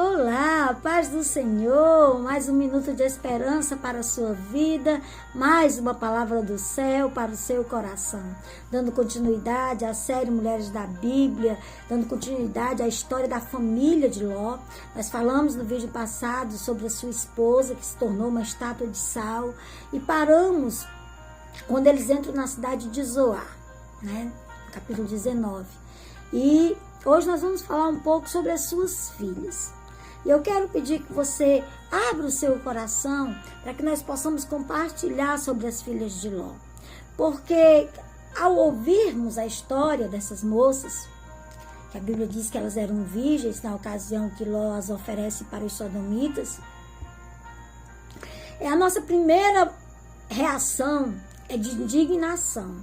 Olá, paz do Senhor, mais um minuto de esperança para a sua vida, mais uma palavra do céu para o seu coração, dando continuidade à série Mulheres da Bíblia, dando continuidade à história da família de Ló. Nós falamos no vídeo passado sobre a sua esposa, que se tornou uma estátua de sal, e paramos quando eles entram na cidade de Zoar, né? Capítulo 19. E hoje nós vamos falar um pouco sobre as suas filhas. E eu quero pedir que você abra o seu coração para que nós possamos compartilhar sobre as filhas de Ló. Porque ao ouvirmos a história dessas moças, que a Bíblia diz que elas eram virgens na ocasião que Ló as oferece para os sodomitas, a nossa primeira reação é de indignação.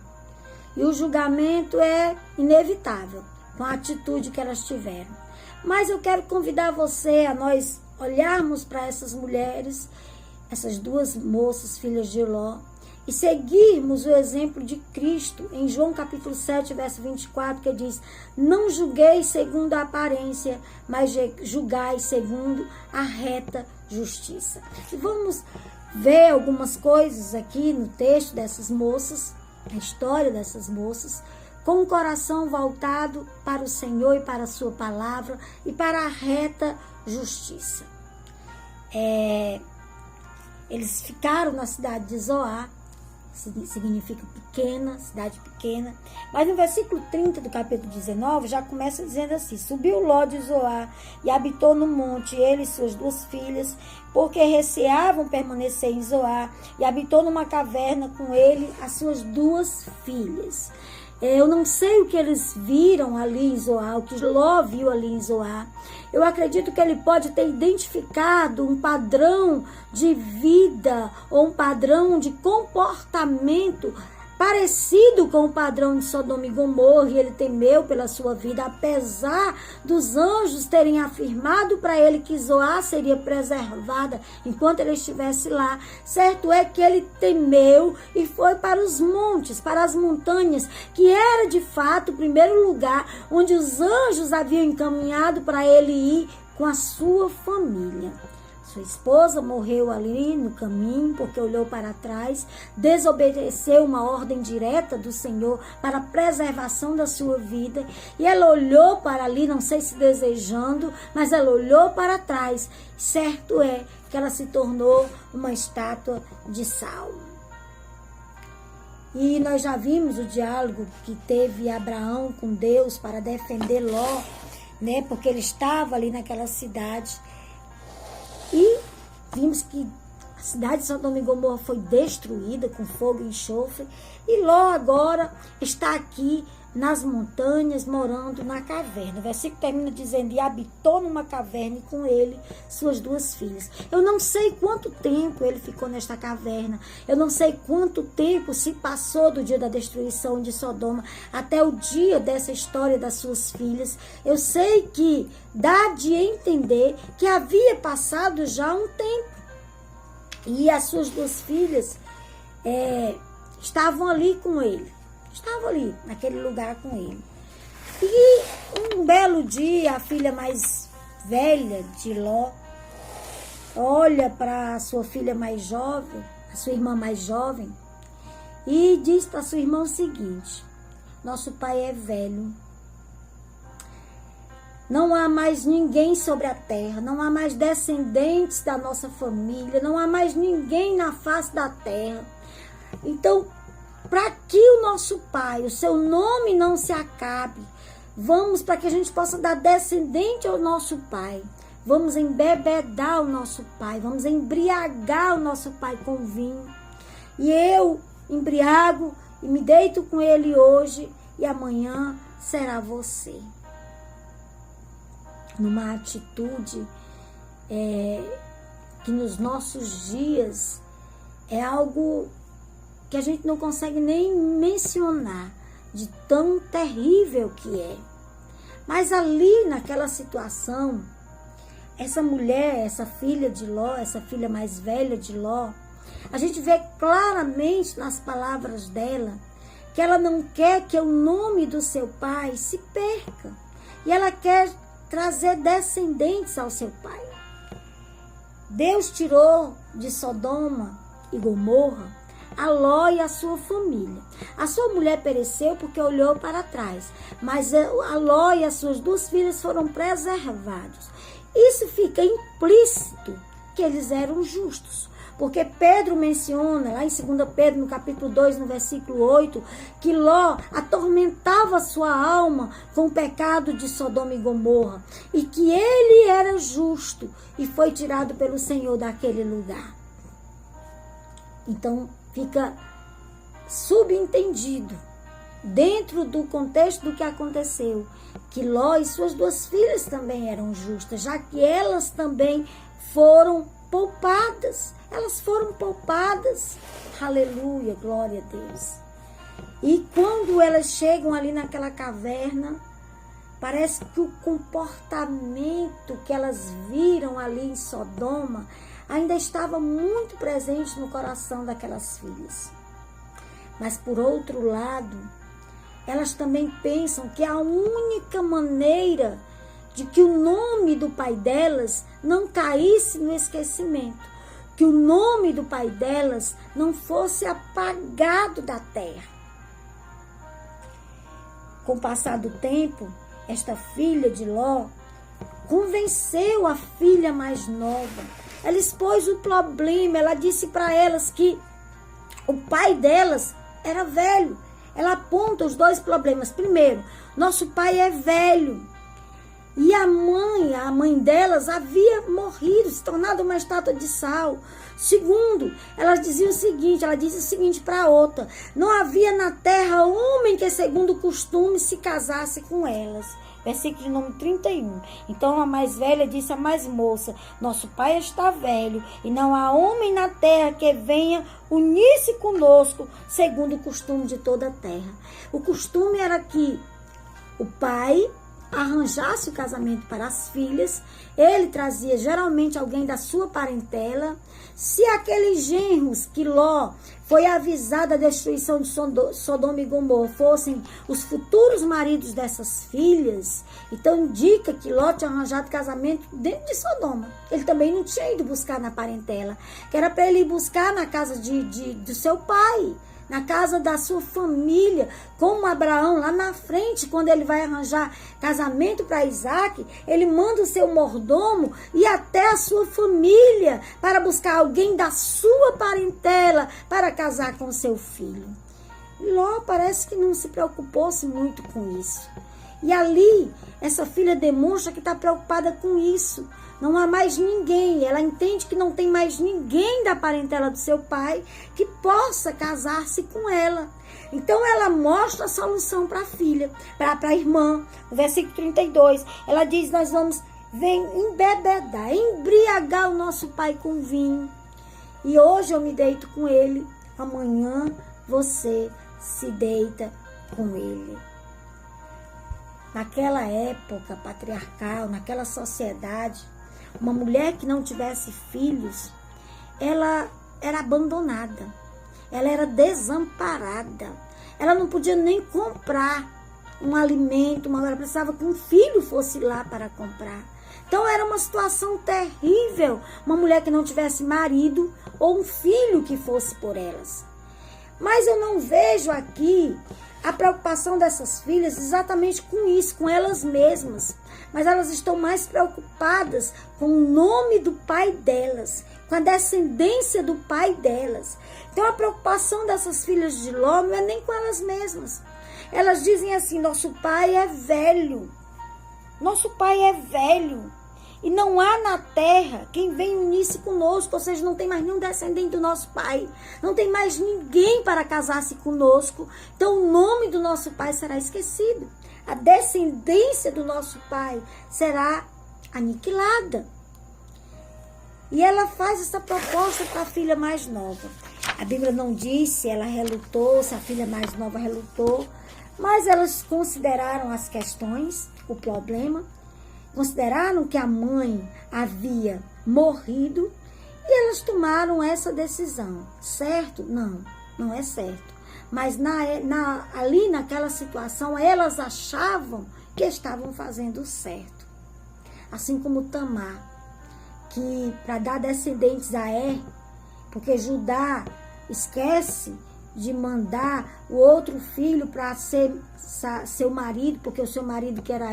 E o julgamento é inevitável com a atitude que elas tiveram. Mas eu quero convidar você a nós olharmos para essas mulheres, essas duas moças, filhas de Ló, e seguirmos o exemplo de Cristo em João capítulo 7, verso 24, que diz: não julgueis segundo a aparência, mas julgai segundo a reta justiça. E vamos ver algumas coisas aqui no texto dessas moças, a história dessas moças, com o coração voltado para o Senhor e para a sua palavra e para a reta justiça. Eles ficaram na cidade de Zoar, significa pequena, cidade pequena, mas no versículo 30 do capítulo 19 já começa dizendo assim: subiu Ló de Zoar e habitou no monte, ele e suas duas filhas, porque receavam permanecer em Zoar, e habitou numa caverna com ele as suas duas filhas. Eu não sei o que eles viram ali em Zoar, o que Ló viu ali em Zoar. Eu acredito que ele pode ter identificado um padrão de vida ou um padrão de comportamento parecido com o padrão de Sodoma e Gomorra, e ele temeu pela sua vida, apesar dos anjos terem afirmado para ele que Zoar seria preservada enquanto ele estivesse lá. Certo é que ele temeu e foi para os montes, para as montanhas, que era de fato o primeiro lugar onde os anjos haviam encaminhado para ele ir com a sua família. Sua esposa morreu ali no caminho porque olhou para trás, desobedeceu uma ordem direta do Senhor para a preservação da sua vida, e ela olhou para ali, não sei se desejando, mas ela olhou para trás. Certo é que ela se tornou uma estátua de sal. E nós já vimos o diálogo que teve Abraão com Deus para defender Ló, né? Porque ele estava ali naquela cidade. E vimos que a cidade de Sodoma e Gomorra foi destruída com fogo e enxofre. E Ló agora está aqui nas montanhas, morando na caverna. O versículo termina dizendo: e habitou numa caverna, e com ele suas duas filhas. Eu não sei quanto tempo ele ficou nesta caverna. Eu não sei quanto tempo se passou do dia da destruição de Sodoma até o dia dessa história das suas filhas. Eu sei que dá de entender que havia passado já um tempo. E as suas duas filhas estavam ali com ele. Estavam ali, naquele lugar com ele. E um belo dia, a filha mais velha de Ló olha para a sua filha mais jovem, a sua irmã mais jovem, e diz para sua irmã o seguinte: nosso pai é velho. Não há mais ninguém sobre a terra, não há mais descendentes da nossa família, não há mais ninguém na face da terra. Então, para que o nosso pai, o seu nome não se acabe, vamos, para que a gente possa dar descendente ao nosso pai, vamos embebedar o nosso pai, vamos embriagar o nosso pai com vinho. E eu embriago e me deito com ele hoje, e amanhã será você. Numa atitude que nos nossos dias é algo que a gente não consegue nem mencionar, de tão terrível que é. Mas ali naquela situação, essa mulher, essa filha de Ló, essa filha mais velha de Ló, a gente vê claramente nas palavras dela que ela não quer que o nome do seu pai se perca. E ela quer trazer descendentes ao seu pai. Deus tirou de Sodoma e Gomorra a Ló e a sua família. A sua mulher pereceu porque olhou para trás, mas a Ló e as suas 2 filhas foram preservados. Isso fica implícito que eles eram justos, porque Pedro menciona lá em 2 Pedro, no capítulo 2, no versículo 8, que Ló atormentava a sua alma com o pecado de Sodoma e Gomorra, e que ele era justo e foi tirado pelo Senhor daquele lugar. Então, fica subentendido, dentro do contexto do que aconteceu, que Ló e suas 2 filhas também eram justas, já que elas também foram poupadas. Elas foram poupadas. Aleluia, glória a Deus. E quando elas chegam ali naquela caverna, parece que o comportamento que elas viram ali em Sodoma ainda estava muito presente no coração daquelas filhas. Mas, por outro lado, elas também pensam que a única maneira de que o nome do pai delas não caísse no esquecimento, que o nome do pai delas não fosse apagado da terra. Com o passar do tempo, esta filha de Ló convenceu a filha mais nova. Ela expôs o problema, ela disse para elas que o pai delas era velho. Ela aponta os 2 problemas. Primeiro, nosso pai é velho. E a mãe delas havia morrido, se tornado uma estátua de sal. Segundo, ela disse o seguinte para a outra: não havia na terra homem que, segundo o costume, se casasse com elas. Versículo de número 31. Então a mais velha disse à mais moça: nosso pai está velho, e não há homem na terra que venha unir-se conosco, segundo o costume de toda a terra. O costume era que o pai arranjasse o casamento para as filhas, ele trazia geralmente alguém da sua parentela. Se aqueles genros que Ló foi avisado da destruição de Sodoma e Gomorra fossem os futuros maridos dessas filhas, então indica que Ló tinha arranjado casamento dentro de Sodoma. Ele também não tinha ido buscar na parentela, que era para ele ir buscar na casa do seu pai, na casa da sua família, como Abraão, lá na frente, quando ele vai arranjar casamento para Isaac, ele manda o seu mordomo e até a sua família para buscar alguém da sua parentela para casar com seu filho. Ló parece que não se preocupou-se muito com isso. E ali, essa filha demonstra que está preocupada com isso. Não há mais ninguém, ela entende que não tem mais ninguém da parentela do seu pai que possa casar-se com ela. Então ela mostra a solução para a filha, para a irmã. No versículo 32, ela diz: nós vamos embebedar, embriagar o nosso pai com vinho. E hoje eu me deito com ele, amanhã você se deita com ele. Naquela época patriarcal, naquela sociedade, uma mulher que não tivesse filhos, ela era abandonada, ela era desamparada, ela não podia nem comprar um alimento, ela precisava que um filho fosse lá para comprar. Então era uma situação terrível, uma mulher que não tivesse marido ou um filho que fosse por elas. Mas eu não vejo aqui a preocupação dessas filhas exatamente com isso, com elas mesmas. Mas elas estão mais preocupadas com o nome do pai delas, com a descendência do pai delas. Então a preocupação dessas filhas de Ló não é nem com elas mesmas. Elas dizem assim: nosso pai é velho. Nosso pai é velho. E não há na terra quem venha unir-se conosco, ou seja, não tem mais nenhum descendente do nosso pai. Não tem mais ninguém para casar-se conosco. Então o nome do nosso pai será esquecido. A descendência do nosso pai será aniquilada. E ela faz essa proposta para a filha mais nova. A Bíblia não diz se ela relutou, se a filha mais nova relutou, mas elas consideraram as questões, o problema, consideraram que a mãe havia morrido e elas tomaram essa decisão. Certo? Não, não é certo. Mas ali naquela situação, elas achavam que estavam fazendo certo. assim como Tamar, que para dar descendentes a porque Judá esquece de mandar o outro filho para ser seu marido, porque o seu marido, que era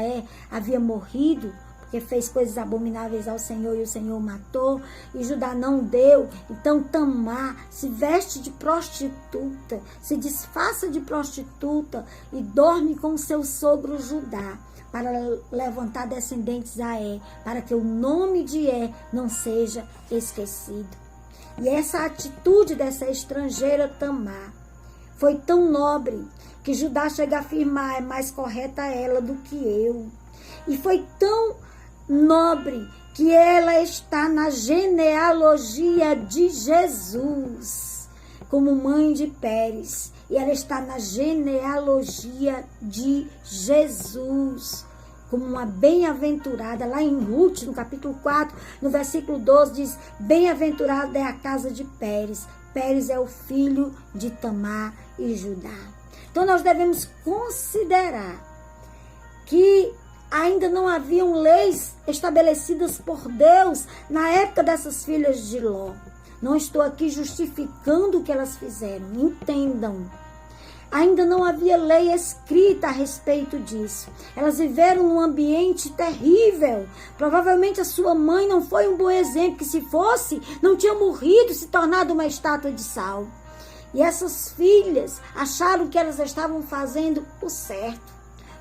havia morrido, porque fez coisas abomináveis ao Senhor e o Senhor matou, e Judá não deu. Então Tamar se veste de prostituta, se disfarça de prostituta e dorme com seu sogro Judá, para levantar descendentes a para que o nome de não seja esquecido. E essa atitude dessa estrangeira Tamar foi tão nobre que Judá chega a afirmar: é mais correta ela do que eu. E foi tão nobre que ela está na genealogia de Jesus, como mãe de Pérez. E ela está na genealogia de Jesus, como uma bem-aventurada. Lá em Ruth, no capítulo 4, no versículo 12, diz: bem-aventurada é a casa de Pérez. Pérez é o filho de Tamar e Judá. Então nós devemos considerar que ainda não haviam leis estabelecidas por Deus na época dessas filhas de Ló. Não estou aqui justificando o que elas fizeram, entendam. Ainda não havia lei escrita a respeito disso. Elas viveram num ambiente terrível. Provavelmente a sua mãe não foi um bom exemplo, que se fosse, não tinha morrido, se tornado uma estátua de sal. E essas filhas acharam que elas estavam fazendo o certo.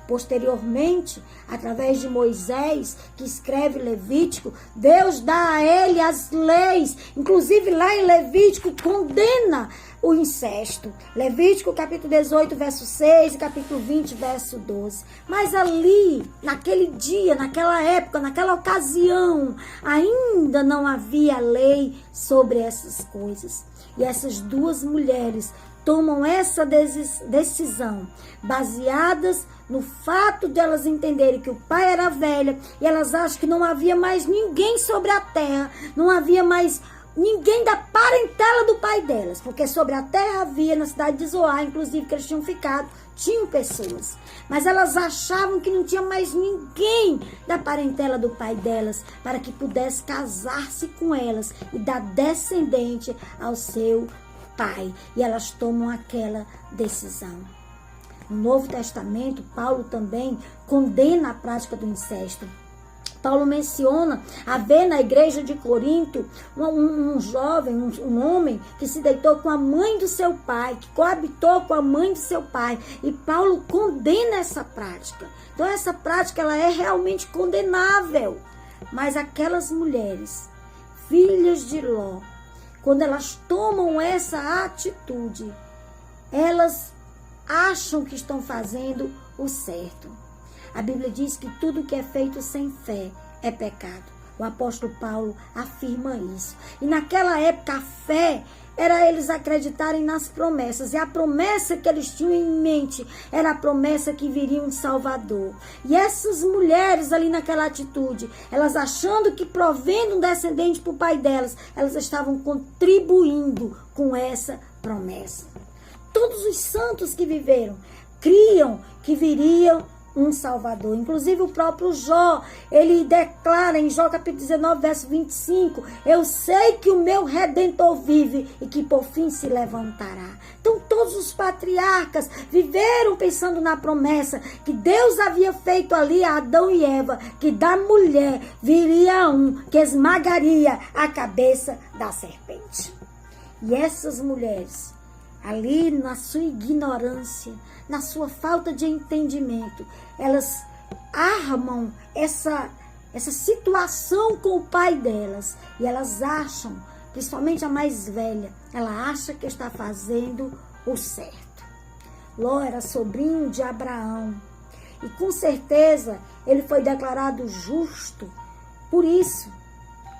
Posteriormente, através de Moisés, que escreve Levítico, Deus dá a ele as leis. Inclusive lá em Levítico condena o incesto. Levítico capítulo 18, verso 6 e capítulo 20, verso 12. Mas ali, naquele dia, naquela época, naquela ocasião, ainda não havia lei sobre essas coisas. E essas duas mulheres tomam essa decisão baseadas no fato de elas entenderem que o pai era velho, e elas acham que não havia mais ninguém sobre a terra, não havia mais ninguém da parentela do pai delas, porque sobre a terra havia, na cidade de Zoar, inclusive, que eles tinham ficado, tinham pessoas, mas elas achavam que não tinha mais ninguém da parentela do pai delas, para que pudesse casar-se com elas e dar descendente ao seu pai, e elas tomam aquela decisão. No Novo Testamento, Paulo também condena a prática do incesto. Paulo menciona haver na igreja de Corinto um jovem, um homem que se deitou com a mãe do seu pai, que coabitou com a mãe do seu pai. E Paulo condena essa prática. Então essa prática ela é realmente condenável. Mas aquelas mulheres, filhas de Ló, quando elas tomam essa atitude, elas acham que estão fazendo o certo. A Bíblia diz que tudo que é feito sem fé é pecado. O apóstolo Paulo afirma isso. E naquela época a fé era eles acreditarem nas promessas. E a promessa que eles tinham em mente era a promessa que viria um Salvador. E essas mulheres ali naquela atitude, elas achando que provendo um descendente para o pai delas, elas estavam contribuindo com essa promessa. Todos os santos que viveram criam que viriam um Salvador. Inclusive o próprio Jó, ele declara em Jó capítulo 19, verso 25, eu sei que o meu Redentor vive e que por fim se levantará. Então todos os patriarcas viveram pensando na promessa que Deus havia feito ali a Adão e Eva, que da mulher viria um que esmagaria a cabeça da serpente. E essas mulheres, ali na sua ignorância, na sua falta de entendimento, elas armam essa situação com o pai delas. E elas acham, principalmente a mais velha, ela acha que está fazendo o certo. Ló era sobrinho de Abraão. E com certeza ele foi declarado justo por isso.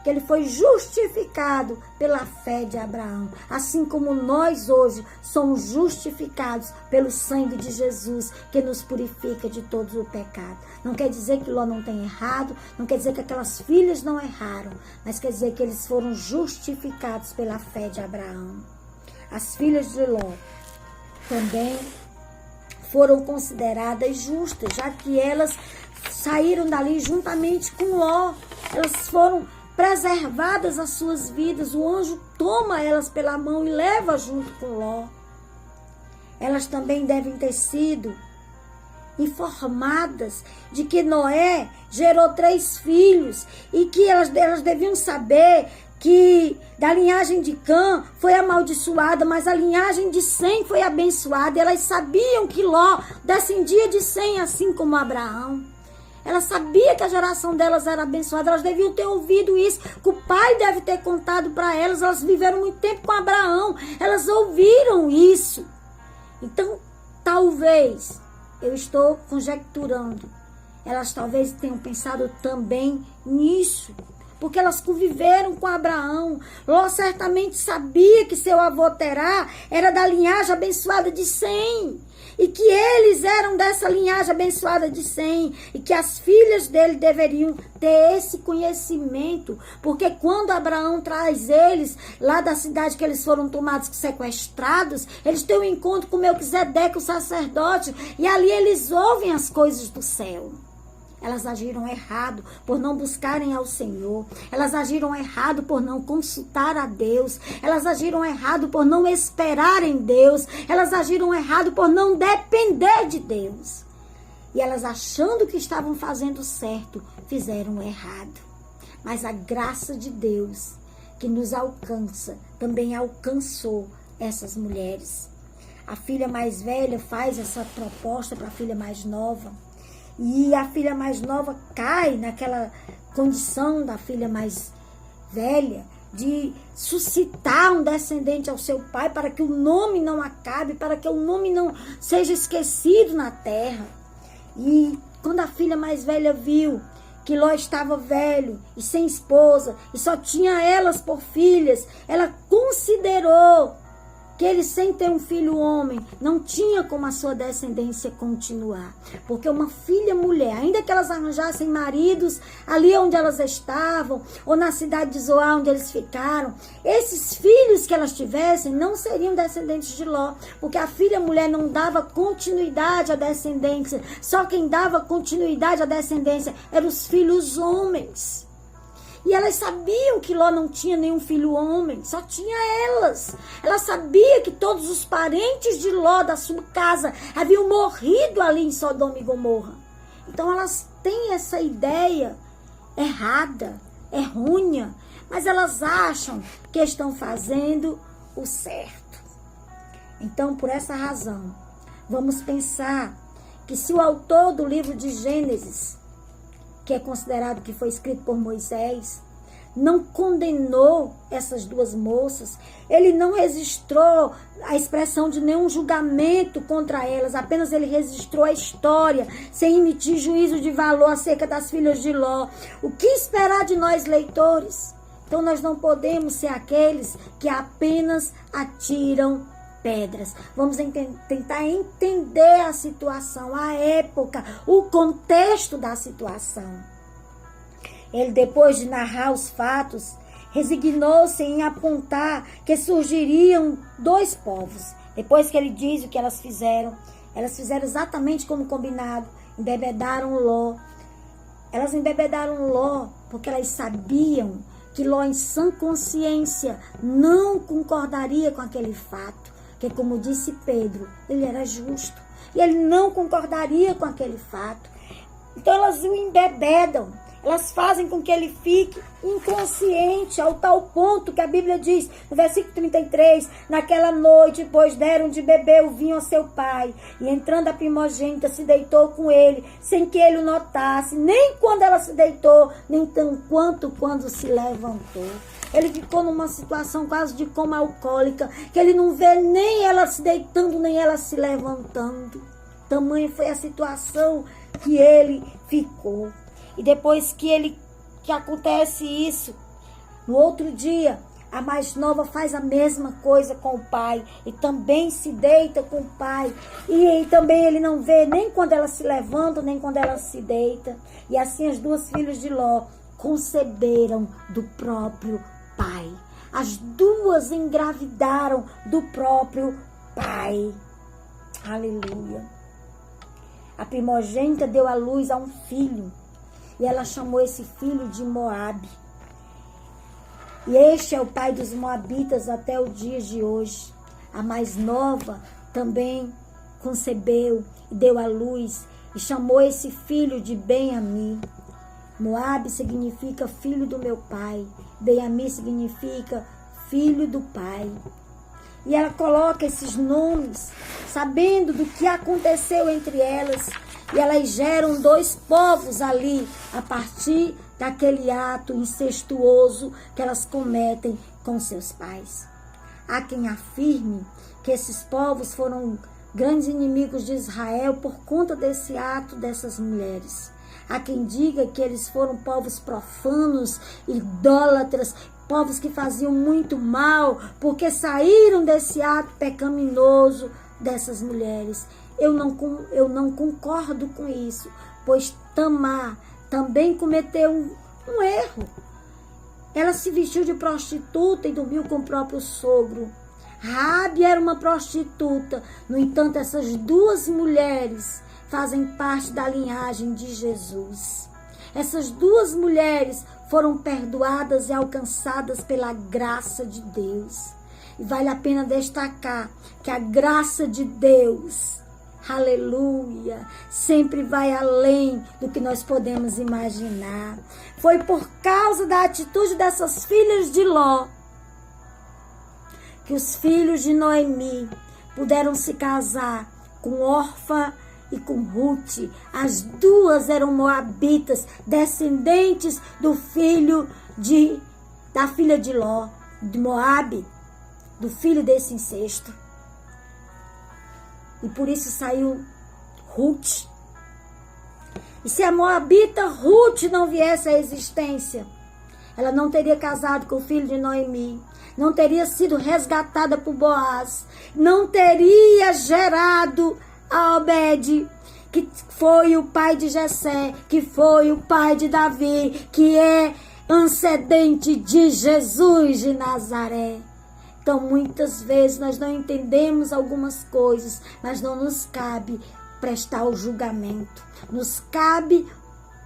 Que ele foi justificado pela fé de Abraão. Assim como nós hoje somos justificados pelo sangue de Jesus, que nos purifica de todo o pecado. Não quer dizer que Ló não tem errado, não quer dizer que aquelas filhas não erraram, mas quer dizer que eles foram justificados pela fé de Abraão. As filhas de Ló também foram consideradas justas, já que elas saíram dali juntamente com Ló. Elas foram preservadas as suas vidas. O anjo toma elas pela mão e leva junto com Ló. Elas também devem ter sido informadas de que Noé gerou 3 filhos e que elas deviam saber que da linhagem de Cã foi amaldiçoada, mas a linhagem de Sem foi abençoada. Elas sabiam que Ló descendia de Sem, assim como Abraão. Elas sabiam que a geração delas era abençoada. Elas deviam ter ouvido isso, que o pai deve ter contado para elas. Elas viveram muito tempo com Abraão. Elas ouviram isso. Então, talvez, eu estou conjecturando, elas talvez tenham pensado também nisso, porque elas conviveram com Abraão. Ló certamente sabia que seu avô Terá era da linhagem abençoada de Sem, e que eles eram dessa linhagem abençoada de Sem, e que as filhas dele deveriam ter esse conhecimento, porque quando Abraão traz eles lá da cidade que eles foram tomados, sequestrados, eles têm um encontro com Melquisedeque, o sacerdote, e ali eles ouvem as coisas do céu. Elas agiram errado por não buscarem ao Senhor. Elas agiram errado por não consultar a Deus. Elas agiram errado por não esperar em Deus. Elas agiram errado por não depender de Deus. E elas, achando que estavam fazendo certo, fizeram errado. Mas a graça de Deus, que nos alcança, também alcançou essas mulheres. A filha mais velha faz essa proposta para a filha mais nova. E a filha mais nova cai naquela condição da filha mais velha, de suscitar um descendente ao seu pai, para que o nome não acabe, para que o nome não seja esquecido na terra. E quando a filha mais velha viu que Ló estava velho e sem esposa, e só tinha elas por filhas, ela considerou que ele, sem ter um filho homem, não tinha como a sua descendência continuar. Porque uma filha mulher, ainda que elas arranjassem maridos ali onde elas estavam, ou na cidade de Zoar onde eles ficaram, esses filhos que elas tivessem não seriam descendentes de Ló, porque a filha mulher não dava continuidade à descendência. Só quem dava continuidade à descendência eram os filhos homens. E elas sabiam que Ló não tinha nenhum filho homem, só tinha elas. Ela sabia que todos os parentes de Ló, da sua casa, haviam morrido ali em Sodoma e Gomorra. Então elas têm essa ideia errada, errônea, mas elas acham que estão fazendo o certo. Então, por essa razão, vamos pensar que se o autor do livro de Gênesis, que é considerado que foi escrito por Moisés, não condenou essas 2 moças, ele não registrou a expressão de nenhum julgamento contra elas, apenas ele registrou a história, sem emitir juízo de valor acerca das filhas de Ló. O que esperar de nós, leitores? Então nós não podemos ser aqueles que apenas atiram pedras. Vamos tentar entender a situação, a época, o contexto da situação. Ele, depois de narrar os fatos, resignou-se em apontar que surgiriam 2 povos. Depois que ele diz o que elas fizeram exatamente como combinado, embebedaram Ló. Elas embebedaram Ló porque elas sabiam que Ló, em sã consciência, não concordaria com aquele fato. Porque, como disse Pedro, ele era justo. E ele não concordaria com aquele fato. Então elas o embebedam. Elas fazem com que ele fique inconsciente, ao tal ponto que a Bíblia diz, no versículo 33, naquela noite, pois deram de beber o vinho a seu pai, e entrando a primogênita se deitou com ele, sem que ele o notasse, nem quando ela se deitou, nem tão quanto quando se levantou. Ele ficou numa situação quase de coma alcoólica, que ele não vê nem ela se deitando, nem ela se levantando. Tamanha foi a situação que ele ficou. E depois que acontece isso, no outro dia, a mais nova faz a mesma coisa com o pai e também se deita com o pai. E também ele não vê nem quando ela se levanta, nem quando ela se deita. E assim as 2 filhas de Ló conceberam do próprio pai. As 2 engravidaram do próprio pai. Aleluia. A primogênita deu à luz a um filho. e ela chamou esse filho de Moabe. E este é o pai dos moabitas até o dia de hoje. A mais nova também concebeu e deu à luz e chamou esse filho de Ben-Ami. Moabe significa filho do meu pai. Ben-Ami significa filho do pai. E ela coloca esses nomes, sabendo do que aconteceu entre elas. E elas geram 2 povos ali, a partir daquele ato incestuoso que elas cometem com seus pais. Há quem afirme que esses povos foram grandes inimigos de Israel por conta desse ato dessas mulheres. Há quem diga que eles foram povos profanos, idólatras, povos que faziam muito mal, porque saíram desse ato pecaminoso dessas mulheres. Eu não concordo com isso, pois Tamar também cometeu um erro. Ela se vestiu de prostituta e dormiu com o próprio sogro. Raabe era uma prostituta. No entanto, essas 2 mulheres fazem parte da linhagem de Jesus. Essas 2 mulheres foram perdoadas e alcançadas pela graça de Deus. E vale a pena destacar que a graça de Deus, aleluia, sempre vai além do que nós podemos imaginar. Foi por causa da atitude dessas filhas de Ló que os filhos de Noemi puderam se casar com Orfa e com Ruth. As 2 eram moabitas, descendentes da filha de Ló, de Moabe, do filho desse incesto. E por isso saiu Ruth. E se a moabita Ruth não viesse à existência, ela não teria casado com o filho de Noemi, não teria sido resgatada por Boaz, não teria gerado a Obed, que foi o pai de Jessé, que foi o pai de Davi, que é antecedente de Jesus de Nazaré. Então, muitas vezes nós não entendemos algumas coisas, mas não nos cabe prestar o julgamento. Nos cabe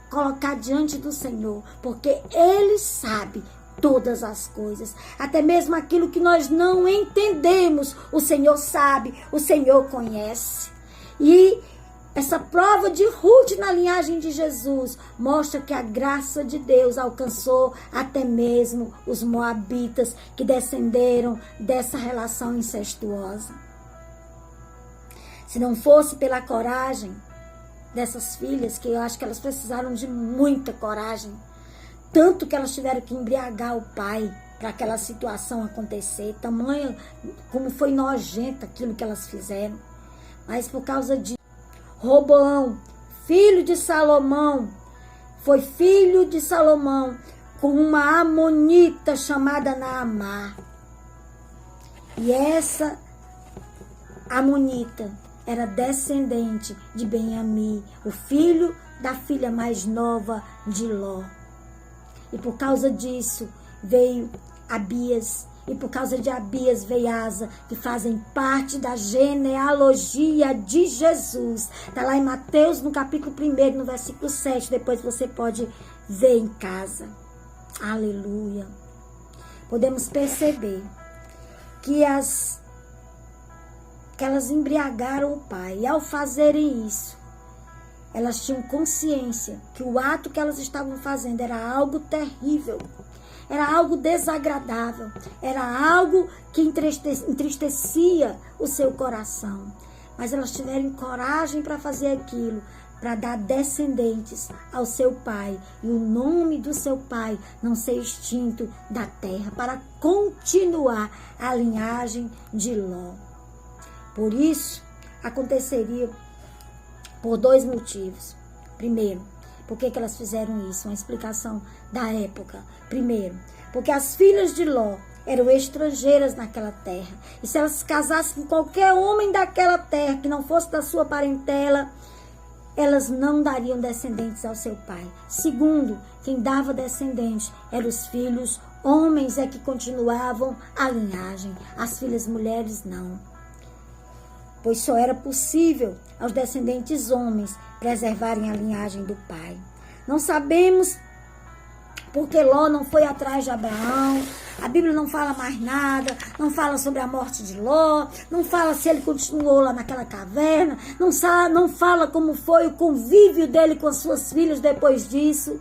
colocar diante do Senhor, porque Ele sabe todas as coisas. Até mesmo aquilo que nós não entendemos, o Senhor sabe, o Senhor conhece. E essa prova de Ruth na linhagem de Jesus mostra que a graça de Deus alcançou até mesmo os moabitas que descenderam dessa relação incestuosa. Se não fosse pela coragem dessas filhas, que eu acho que elas precisaram de muita coragem, tanto que elas tiveram que embriagar o pai para aquela situação acontecer, tamanho como foi nojento aquilo que elas fizeram. Mas por causa de Roboão, filho de Salomão, foi filho de Salomão com uma amonita chamada Naamá. E essa amonita era descendente de Ben-Ami, o filho da filha mais nova de Ló. E por causa disso veio Abias. E por causa de Abias veio Asa, que fazem parte da genealogia de Jesus. Está lá em Mateus, no capítulo 1, no versículo 7. Depois você pode ver em casa. Aleluia. Podemos perceber que elas embriagaram o pai. E ao fazerem isso, elas tinham consciência que o ato que elas estavam fazendo era algo terrível. Era algo desagradável, era algo que entristecia o seu coração. Mas elas tiveram coragem para fazer aquilo, para dar descendentes ao seu pai. E o nome do seu pai não ser extinto da terra, para continuar a linhagem de Ló. Por isso, aconteceria por 2 motivos. Primeiro, por que elas fizeram isso? Uma explicação da época. Primeiro, porque as filhas de Ló eram estrangeiras naquela terra. E se elas se casassem com qualquer homem daquela terra que não fosse da sua parentela, elas não dariam descendentes ao seu pai. Segundo, quem dava descendentes eram os filhos homens, é que continuavam a linhagem. As filhas mulheres não. Pois só era possível aos descendentes homens preservarem a linhagem do pai. Não sabemos porque Ló não foi atrás de Abraão. A Bíblia não fala mais nada, não fala sobre a morte de Ló, não fala se ele continuou lá naquela caverna, não fala como foi o convívio dele com as suas filhas depois disso.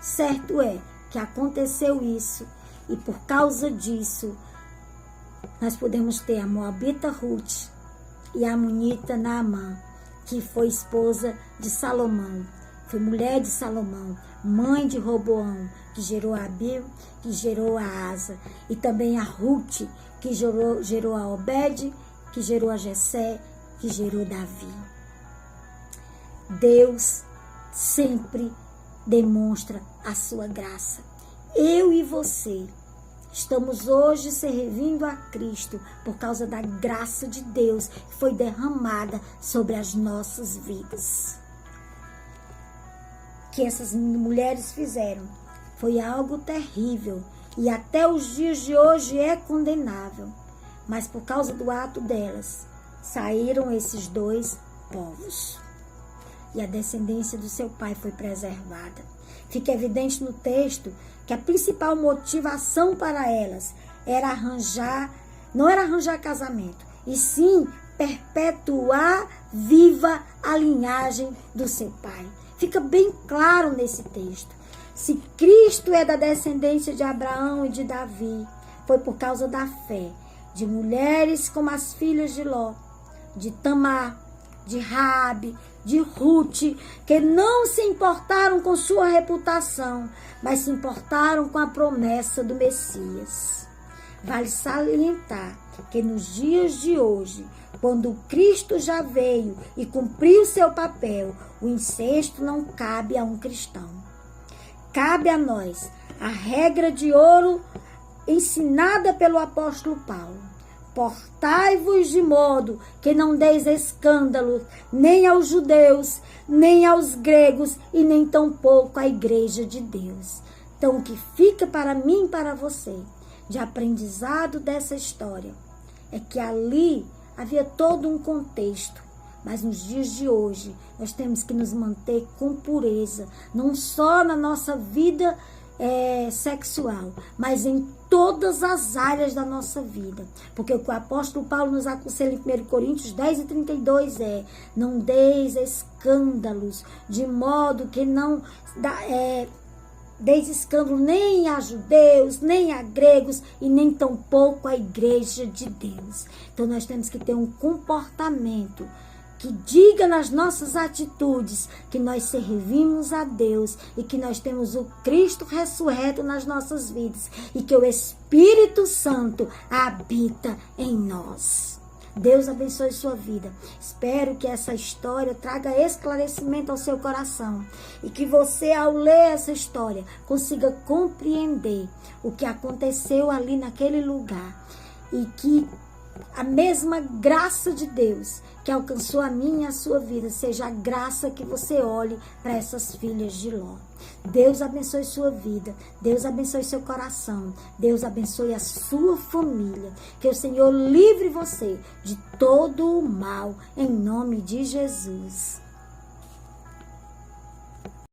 Certo é que aconteceu isso, e por causa disso, nós podemos ter a moabita Ruth e a amonita Naamã, que foi esposa de Salomão, foi mulher de Salomão, mãe de Roboão, que gerou a Abiu, que gerou a Asa, e também a Ruth, que gerou a Obed, que gerou a Jessé, que gerou Davi. Deus sempre demonstra a sua graça. Eu e você estamos hoje servindo a Cristo por causa da graça de Deus que foi derramada sobre as nossas vidas. Que essas mulheres fizeram foi algo terrível e até os dias de hoje é condenável. Mas por causa do ato delas, saíram esses dois povos. E a descendência do seu pai foi preservada. Fica evidente no texto que a principal motivação para elas era não era arranjar casamento, e sim perpetuar viva a linhagem do seu pai. Fica bem claro nesse texto. Se Cristo é da descendência de Abraão e de Davi, foi por causa da fé de mulheres como as filhas de Ló, de Tamar, de Raabe, de Ruth, que não se importaram com sua reputação, mas se importaram com a promessa do Messias. Vale salientar que nos dias de hoje, quando Cristo já veio e cumpriu seu papel, o incesto não cabe a um cristão. Cabe a nós a regra de ouro ensinada pelo apóstolo Paulo. Portai-vos de modo que não deis escândalo nem aos judeus, nem aos gregos e nem tampouco à igreja de Deus. Então, o que fica para mim e para você de aprendizado dessa história é que ali havia todo um contexto, mas nos dias de hoje nós temos que nos manter com pureza, não só na nossa vida sexual, mas em todas as áreas da nossa vida. Porque o que o apóstolo Paulo nos aconselha em 1 Coríntios 10:32 é: não deis escândalos, de modo que não deis escândalo nem a judeus, nem a gregos e nem tampouco a igreja de Deus. Então nós temos que ter um comportamento que diga nas nossas atitudes que nós servimos a Deus e que nós temos o Cristo ressurreto nas nossas vidas e que o Espírito Santo habita em nós. Deus abençoe sua vida. Espero que essa história traga esclarecimento ao seu coração e que você, ao ler essa história, consiga compreender o que aconteceu ali naquele lugar e que a mesma graça de Deus que alcançou a minha e a sua vida seja a graça que você olhe para essas filhas de Ló. Deus abençoe sua vida, Deus abençoe seu coração, Deus abençoe a sua família, que o Senhor livre você de todo o mal, em nome de Jesus.